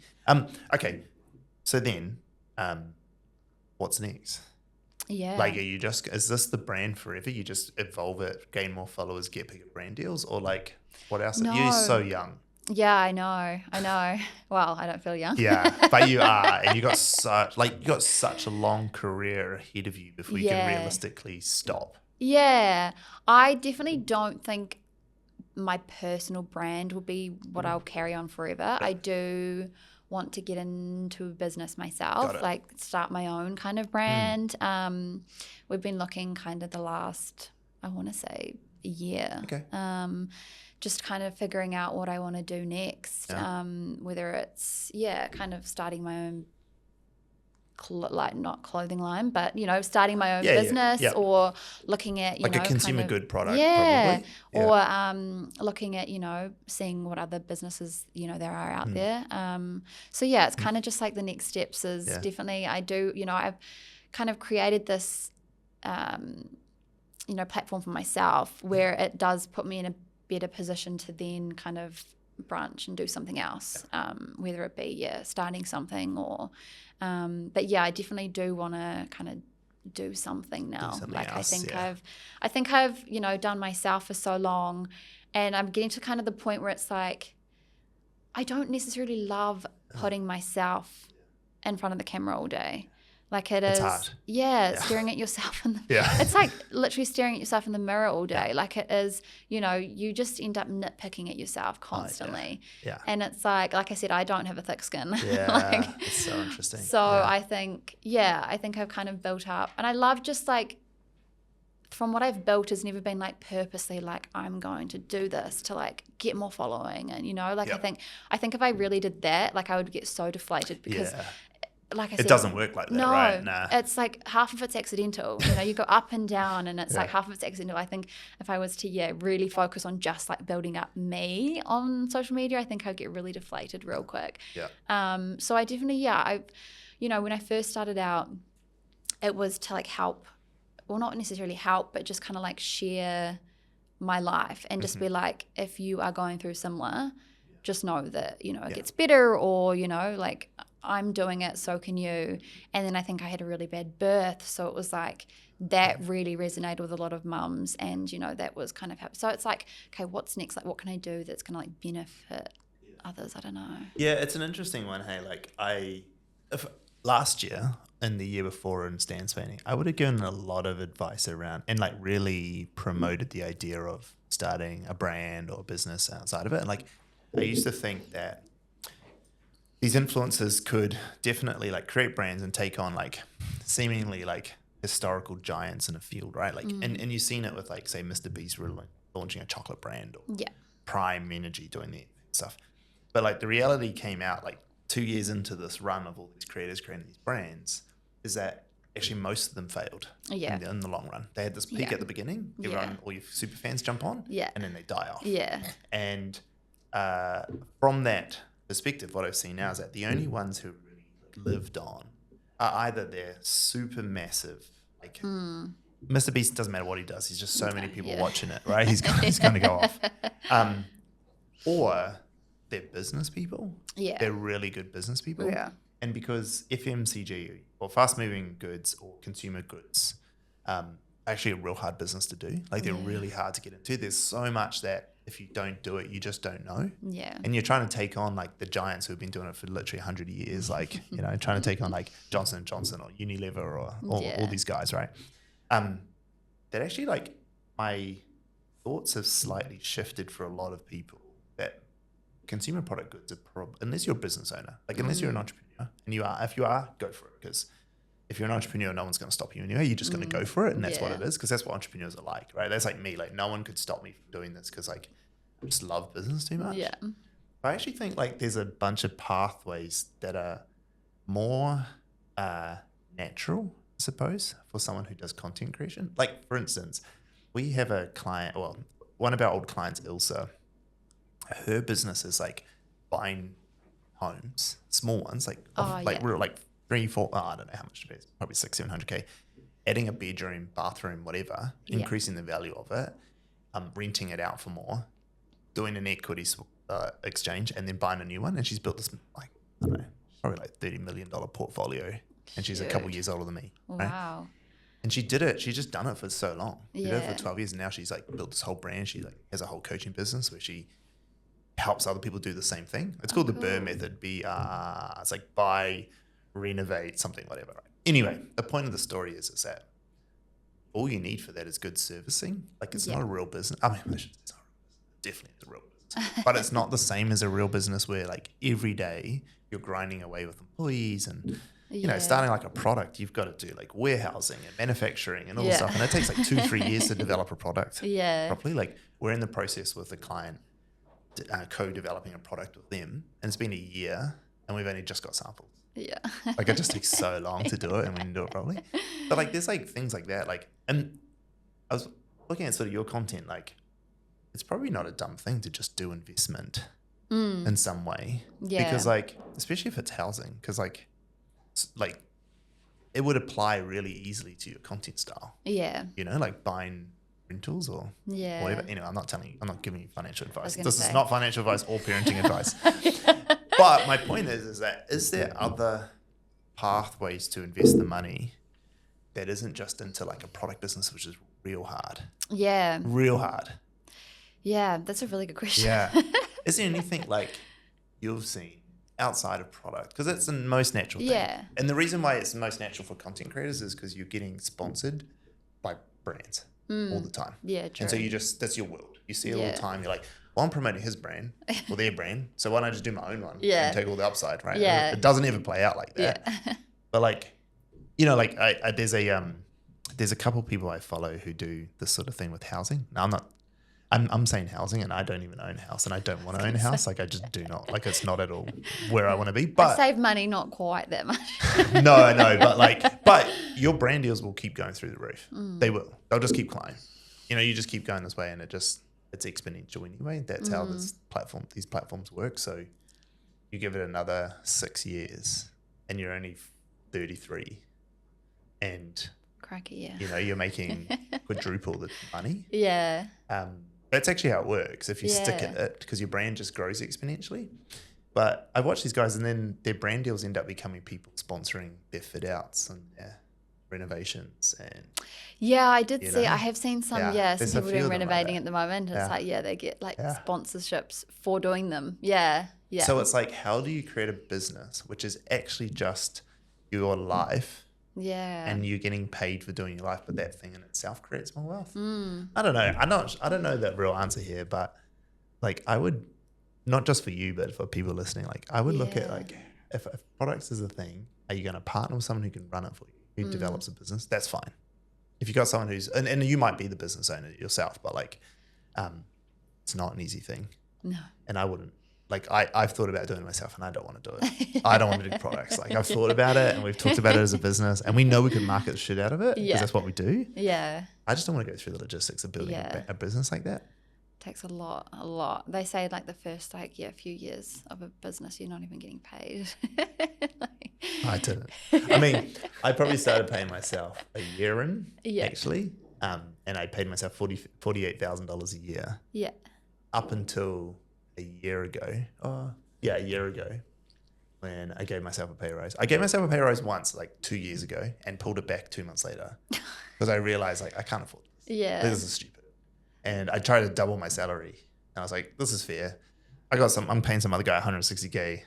Okay, so then, what's next? Yeah. Like, is this the brand forever? You just evolve it, gain more followers, get bigger brand deals, or like, what else? No. You're so young. Yeah, I know. Well, I don't feel young. Yeah, but you are, and you got such a long career ahead of you before you can realistically stop. Yeah, I definitely don't think my personal brand will be what I'll carry on forever. I do want to get into business myself, like start my own kind of brand. We've been looking kind of the last, I want to say, a year. Okay. Just kind of figuring out what I want to do next, whether it's, kind of starting my own, not clothing line, but, you know, starting my own business or looking at, like a consumer good product, probably. Or looking at, you know, seeing what other businesses, you know, there are out there. So, it's kind of just like the next steps is definitely I've kind of created this, you know, platform for myself where it does put me in a better position to then kind of branch and do something else, whether it be starting something or but I definitely do want to kind of do something now. I think I've done myself for so long, and I'm getting to kind of the point where it's like I don't necessarily love putting myself in front of the camera all day. Like it's hard. Staring at yourself in the it's like literally staring at yourself in the mirror all day. Like it is, you just end up nitpicking at yourself constantly. And it's like I said, I don't have a thick skin. It's so interesting. So I think I've kind of built up, and I love just like from what I've built has never been like purposely like I'm going to do this to like get more following, and I think if I really did that, like I would get so deflated because like I said, it doesn't work like that, right? No, it's like half of it's accidental. You go up and down, and it's like half of it's accidental. I think if I was to really focus on just like building up me on social media, I think I'd get really deflated real quick. So I definitely when I first started out, it was to like help, well, not necessarily help, but just kind of like share my life and just be like, if you are going through similar, just know that it gets better, or like I'm doing it, so can you. And then I think I had a really bad birth, so it was like that really resonated with a lot of mums, and that was kind of so it's like, okay, what's next? Like what can I do that's gonna like benefit others? I don't know. It's an interesting one. Hey, like if last year and the year before in Stansplaining, I would have given a lot of advice around and like really promoted the idea of starting a brand or a business outside of it. And like I used to think that these influencers could definitely like create brands and take on like seemingly like historical giants in a field, right? Like and you've seen it with like say Mr. Beast launching a chocolate brand, or Prime Energy doing the stuff. But like the reality came out like 2 years into this run of all these creators creating these brands, is that actually most of them failed in the long run. They had this peak at the beginning, everyone, all your super fans jump on, and then they die off. And from that perspective, what I've seen now is that the only ones who really lived on are either they're super massive, like Mr. Beast doesn't matter what he does, he's just so many people watching it, right? He's going to go off. Or they're business people. They're really good business people. And because FMCG or fast moving goods or consumer goods actually a real hard business to do. Like they're really hard to get into. There's so much that if you don't do it, you just don't know. And you're trying to take on like the giants who've been doing it for literally 100 years, like, trying to take on like Johnson & Johnson or Unilever or all these guys, right? That actually like my thoughts have slightly shifted for a lot of people that consumer product goods are unless you're a business owner, like unless you're an entrepreneur, and if you are, go for it. Because if you're an entrepreneur, no one's going to stop you anyway. You're just going to go for it, and that's what it is, because that's what entrepreneurs are like, right? That's like me. Like no one could stop me from doing this because like I just love business too much. I actually think like there's a bunch of pathways that are more natural, I suppose, for someone who does content creation. Like for instance, we have a client, well, one of our old clients, Ilsa. Her business is like buying homes, small ones, like real, like 3, 4, I don't know how much it is, probably 600-700K, adding a bedroom, bathroom, whatever, increasing the value of it, renting it out for more, doing an equity exchange, and then buying a new one. And she's built this like, I don't know, probably like $30 million portfolio, and she's a couple years older than me. Right? Wow. And she did it. She's just done it for so long. She did it for 12 years, and now she's like built this whole brand. She like has a whole coaching business where she helps other people do the same thing. It's called the BRRRR method. It's like buy, renovate, something, whatever. Right? Anyway, the point of the story is that all you need for that is good servicing. Like it's not a real business. I mean, it's not definitely a real business, but it's not the same as a real business where like every day you're grinding away with employees and starting like a product, you've got to do like warehousing and manufacturing and all this stuff. And it takes like 2-3 years to develop a product properly. Like we're in the process with a client co-developing a product with them, and it's been a year and we've only just got samples. Like it just takes so long to do it, and we can do it properly. But like there's like things like that, like, and I was looking at sort of your content, like it's probably not a dumb thing to just do investment in some way, because like especially if it's housing, because like it would apply really easily to your content style, like buying rentals or Yeah. whatever. Anyway, I'm not giving you financial advice. gonna This say. is not financial advice or parenting advice. But my point is that is there other pathways to invest the money that isn't just into like a product business, which is real hard? Yeah. Real hard. Yeah, that's a really good question. Yeah. Is there anything like you've seen outside of product? Because it's the most natural thing. Yeah. And the reason why it's the most natural for content creators is because you're getting sponsored by brands all the time. Yeah, true. And so that's your world. You see it all Yeah. the time. You're like, well, I'm promoting his brand or their brand. So why don't I just do my own one Yeah. and take all the upside, right? Yeah. It doesn't ever play out like that. Yeah. But like, you know, like there's a couple people I follow who do this sort of thing with housing. Now I'm saying housing, and I don't even own a house, and I don't want to own a house. Like I just do not. Like it's not at all where I want to be. But I save money, not quite that much. no, I know, but your brand deals will keep going through the roof. They will. They'll just keep climbing. You know, you just keep going this way, and it's exponential anyway. That's how these platforms work. So you give it another 6 years, and you're only 33, and Cracky, yeah. you know you're making quadruple the money. Yeah. That's actually how it works if you stick Yeah. at it, because your brand just grows exponentially. But I watch these guys, and then their brand deals end up becoming people sponsoring their fit outs and their renovations. And Yeah, I did see. know? I have seen some. Yeah, Yeah, there's some a people few doing of them like renovating that. at the moment. Yeah. It's like they get like Yeah. sponsorships for doing them. Yeah, yeah. so it's like, how do you create a business which is actually just your life, yeah. and you're getting paid for doing your life, but that thing in itself creates more wealth? Mm. I don't know. I don't know the real answer here, but like I would, not just for you, but for people listening, like I would look at Yeah. like if products is a thing, are you going to partner with someone who can run it for you, who develops a business? That's fine. If you got someone who's, and you might be the business owner yourself, but like it's not an easy thing. No. And I wouldn't. Like I've thought about doing it myself, and I don't want to do it. I don't want to do products. Like I've thought about it, and we've talked about it as a business, and we know we can market the shit out of it because Yeah. that's what we do. Yeah. I just don't want to go through the logistics of building Yeah. a business like that. Takes a lot. They say like the first few years of a business, you're not even getting paid. I didn't. I mean, I probably started paying myself a year in, actually, and I paid myself $48,000 a year. Yeah. Up until a year ago. A year ago, when I gave myself a pay rise. I gave myself a pay rise once, like 2 years ago, and pulled it back 2 months later because I realized like I can't afford this. Yeah. This is stupid. And I tried to double my salary, and I was like, this is fair. I'm paying some other guy $160K.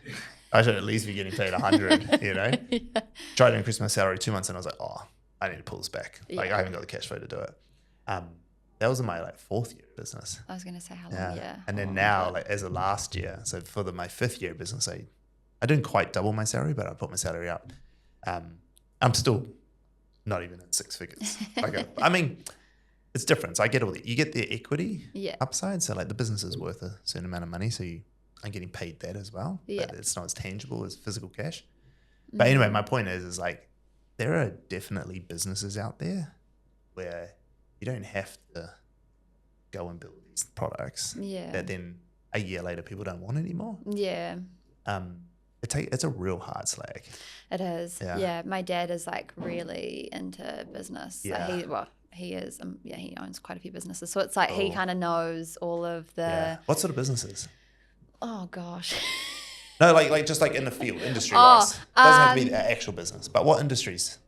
I should at least be getting paid 100, you know? Yeah. Tried to increase my salary 2 months, and I was like, oh, I need to pull this back. Like Yeah. I haven't got the cash flow to do it. That was in my like 4th year of business. I was gonna say how long, yeah. And then Oh, now, God. like as of last year, so for my 5th year of business, I didn't quite double my salary, but I put my salary up. I'm still not even in 6 figures. I mean, it's different. So I get you get the equity upside. So like the business is worth a certain amount of money, so I'm getting paid that as well. Yeah. But it's not as tangible as physical cash. But anyway, my point is like there are definitely businesses out there where you don't have to go and build these products that then a year later people don't want anymore. Yeah. It's a real hard slag. It is. Yeah. My dad is like really into business. Yeah. Like he is. He owns quite a few businesses. So it's like he kind of knows all of the. What sort of businesses? Oh gosh. No, like just like in the field, industry wise. Doesn't have to be the actual business, but what industries?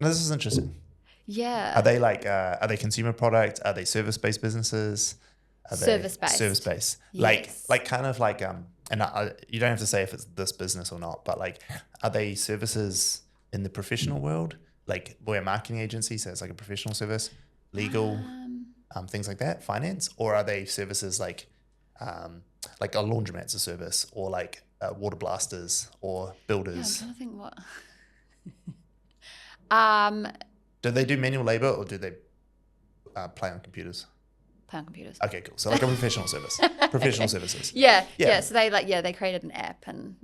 No, this is interesting. Yeah. Are they consumer product? Are they service-based businesses? Are Service-based. Service-based. Yes. Like kind of like and you don't have to say if it's this business or not, but like, are they services in the professional world? Like we're a marketing agency, so it's like a professional service, legal, things like that, finance, or are they services like a laundromat's a service, or like water blasters or builders? I'm trying to think what. Do they do manual labor, or do they play on computers? Play on computers. Okay, cool. So like a professional service, professional services. Yeah. So they created an app and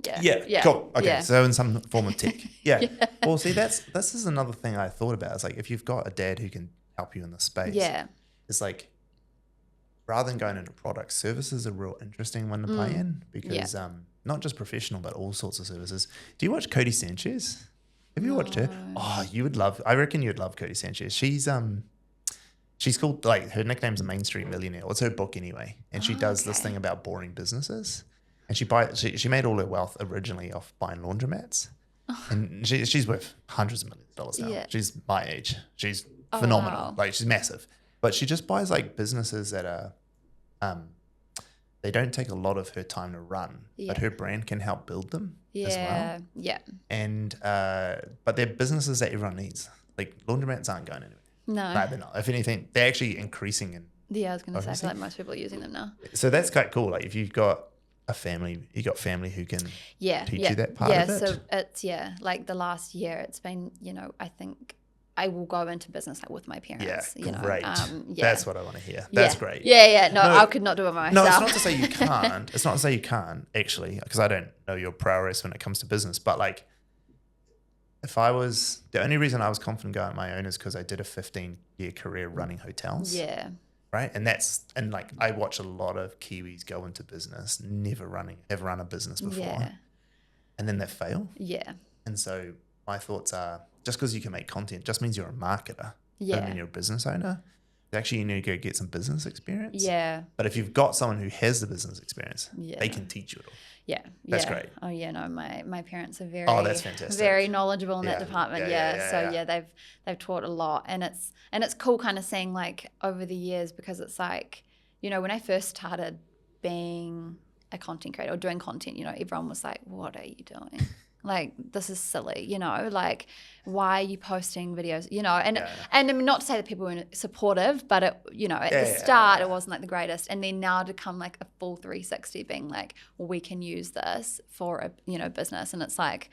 Cool. Okay, Yeah. so in some form of tech. Yeah. Well, see, this is another thing I thought about. It's like if you've got a dad who can help you in this space. Yeah. It's like rather than going into products, services are a real interesting one to play in because not just professional but all sorts of services. Do you watch Cody Sanchez? Have you watched her? Oh, you would love. I reckon you'd love Cody Sanchez. She's she's called, like, her nickname's a Main Street Millionaire. It's her book anyway. And she does this thing about boring businesses. And she made all her wealth originally off buying laundromats. And she's worth hundreds of millions of dollars now. Yeah. She's my age. She's phenomenal. Wow. Like, she's massive. But she just buys, like, businesses that are, they don't take a lot of her time to run, but her brand can help build them as well. Yeah. And, but they're businesses that everyone needs. Like, laundromats aren't going anywhere. No, they're not. If anything, they're actually increasing in. Yeah, I was going to say, I feel like most people are using them now. So that's quite cool. Like, if you've got a family, you got family who can teach you that part of it. So it's, like the last year, it's been, I think I will go into business like with my parents. Yeah, great. That's what I want to hear. That's great. Yeah. No, I could not do it myself. No, it's not to say you can't. It's not to say you can't, actually, because I don't know your prowess when it comes to business. But, like, the only reason I was confident going on my own is because I did a 15-year career running hotels. Yeah. Right. And like, I watch a lot of Kiwis go into business, never run a business before. Yeah. And then they fail. Yeah. And so my thoughts are, just because you can make content just means you're a marketer. Yeah. Doesn't mean you're a business owner. Actually, you need to go get some business experience. Yeah. But if you've got someone who has the business experience, they can teach you it all. Yeah. That's great. Oh yeah, no, my parents are very that's fantastic. very knowledgeable in that department. Yeah. They've taught a lot, and it's cool kind of seeing like over the years, because it's like, when I first started being a content creator or doing content, everyone was like, what are you doing? Like, this is silly, like, why are you posting videos, and I mean, not to say that people weren't supportive, but at the start, it wasn't like the greatest. And then now to come like a full 360 being like, well, we can use this for a, business. And it's like,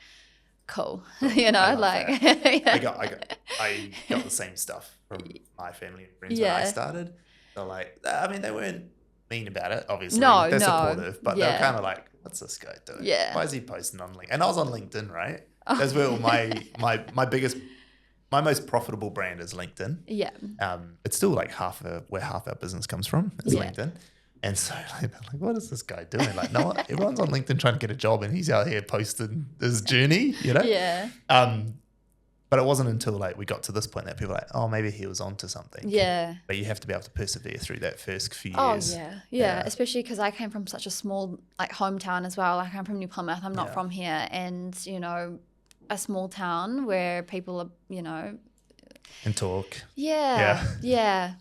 cool, like. I got the same stuff from my family and friends when I started. They're like, I mean, they weren't mean about it, obviously. They're supportive, but they're kind of like, what's this guy doing? Yeah. Why is he posting on LinkedIn? And I was on LinkedIn, right? That's where my most profitable brand is LinkedIn. Yeah. It's still like where half our business comes from is LinkedIn. And so like, what is this guy doing? Like, no, everyone's on LinkedIn trying to get a job, and he's out here posting his journey, Yeah. But it wasn't until like we got to this point that people were like, oh, maybe he was onto something. Yeah. But you have to be able to persevere through that first few years. Oh, yeah. Especially because I came from such a small like hometown as well. Like, I'm from New Plymouth. I'm not from here. And, a small town where people are, And talk. Yeah.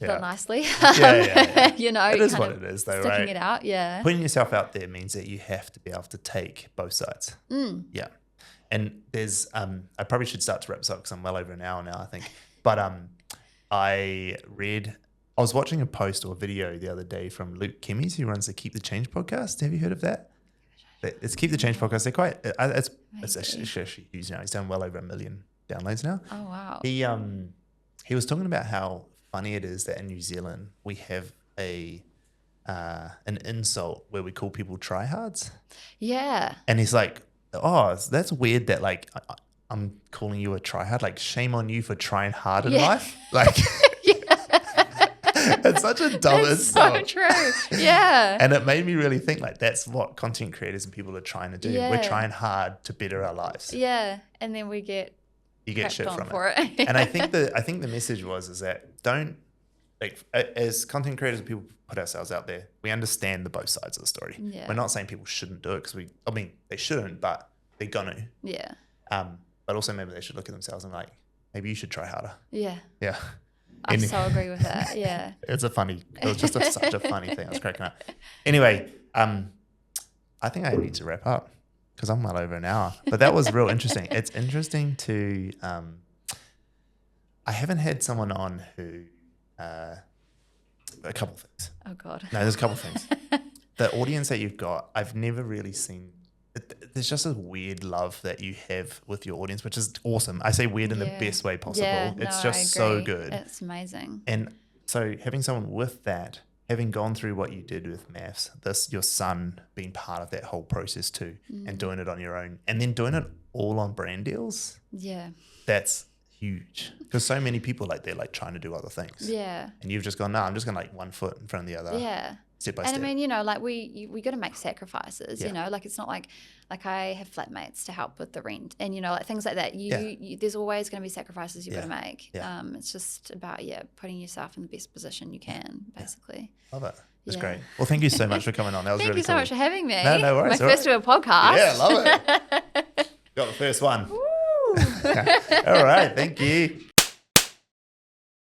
But nicely. Yeah. It is what it is, though, right? Sticking it out, yeah. Putting yourself out there means that you have to be able to take both sides. Yeah. And there's, I probably should start to wrap this up because I'm well over an hour now, I think. But I was watching a post or a video the other day from Luke Kemmies, who runs the Keep the Change podcast. Have you heard of that? It's Keep the Change podcast. They're quite, it's actually huge now. He's done well over 1 million downloads now. Oh, wow. He was talking about how funny it is that in New Zealand we have an insult where we call people tryhards. Yeah. And he's like, oh, that's weird that like I'm calling you a tryhard. Like, shame on you for trying hard in life. Like, it's such a dumb insult. So true. Yeah. And it made me really think, like, that's what content creators and people are trying to do. Yeah. We're trying hard to better our lives. Yeah. And then you get shit from it. And I think the message is that don't, like, as content creators and people put ourselves out there, we understand the both sides of the story. Yeah. We're not saying people shouldn't do it because they shouldn't, but they're gonna. Yeah. But also maybe they should look at themselves and like, maybe you should try harder. Yeah. Yeah. I so agree with that. Yeah. It was just such a funny thing. I was cracking up. Anyway, I think I need to wrap up because I'm well over an hour. But that was real interesting. It's interesting to I haven't had someone on who a couple of things. Oh God. No, there's a couple of things. The audience that you've got, I've never really seen. There's just a weird love that you have with your audience, which is awesome. I say weird in the best way possible. Yeah, it's just so good. It's amazing. And so having someone with that, having gone through what you did with MAFS, your son being part of that whole process too, and doing it on your own, and then doing it all on brand deals. Yeah. That's huge because so many people like they're like trying to do other things. Yeah. And you've just gone, no, I'm just going to like one foot in front of the other. Yeah. Step by and step. I mean, you know, like we got to make sacrifices, Yeah. you know, like it's not like I have flatmates to help with the rent and, you know, like things like that. You there's always going to be sacrifices you've got to make. Yeah. It's just about, putting yourself in the best position you can, basically. Love it. That's great. Well, thank you so much for coming on. That was really cool. Thank you so much for having me. No worries. My first ever podcast. Yeah, love it. Got the first one. Woo. All right. Thank you.